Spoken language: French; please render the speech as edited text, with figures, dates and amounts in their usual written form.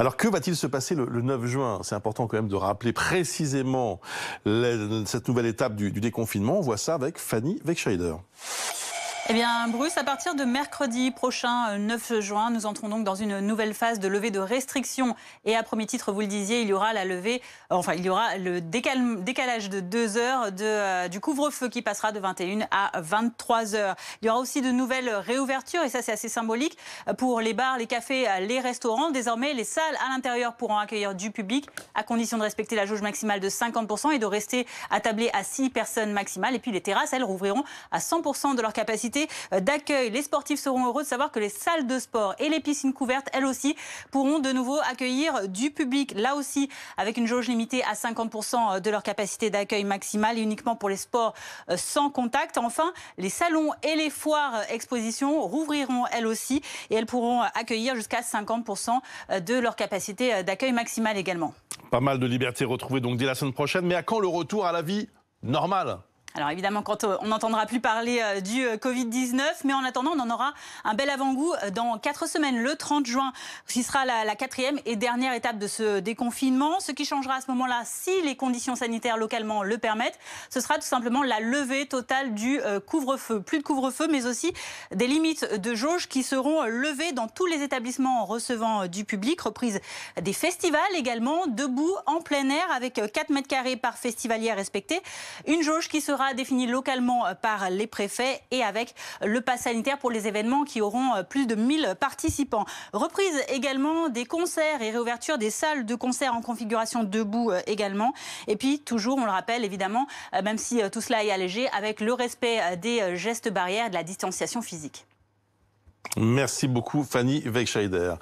Alors que va-t-il se passer le 9 juin? C'est important quand même de rappeler précisément cette nouvelle étape du déconfinement. On voit ça avec Fanny Wegscheider. Eh bien, Bruce, à partir de mercredi prochain, 9 juin, nous entrons donc dans une nouvelle phase de levée de restrictions. Et à premier titre, vous le disiez, il y aura il y aura le décalage de 2 heures du couvre-feu qui passera de 21 à 23 heures. Il y aura aussi de nouvelles réouvertures, et ça c'est assez symbolique, pour les bars, les cafés, les restaurants. Désormais, les salles à l'intérieur pourront accueillir du public, à condition de respecter la jauge maximale de 50% et de rester attablés à 6 personnes maximales. Et puis les terrasses, elles, rouvriront à 100% de leur capacité d'accueil. Les sportifs seront heureux de savoir que les salles de sport et les piscines couvertes, elles aussi, pourront de nouveau accueillir du public. Là aussi, avec une jauge limitée à 50% de leur capacité d'accueil maximale et uniquement pour les sports sans contact. Enfin, les salons et les foires expositions rouvriront elles aussi et elles pourront accueillir jusqu'à 50% de leur capacité d'accueil maximale également. Pas mal de liberté retrouvée donc dès la semaine prochaine. Mais à quand le retour à la vie normale? Alors évidemment, quand on n'entendra plus parler du Covid-19, mais en attendant, on en aura un bel avant-goût dans 4 semaines, le 30 juin, qui sera la 4e et dernière étape de ce déconfinement. Ce qui changera à ce moment-là, si les conditions sanitaires localement le permettent, ce sera tout simplement la levée totale du couvre-feu. Plus de couvre-feu, mais aussi des limites de jauge qui seront levées dans tous les établissements recevant du public. Reprise des festivals également, debout, en plein air, avec 4 mètres carrés par festivalier respecté. Une jauge qui sera définie localement par les préfets et avec le pass sanitaire pour les événements qui auront plus de 1000 participants. Reprise également des concerts et réouverture des salles de concert en configuration debout également. Et puis toujours, on le rappelle évidemment, même si tout cela est allégé, avec le respect des gestes barrières et de la distanciation physique. Merci beaucoup Fanny Wegscheider.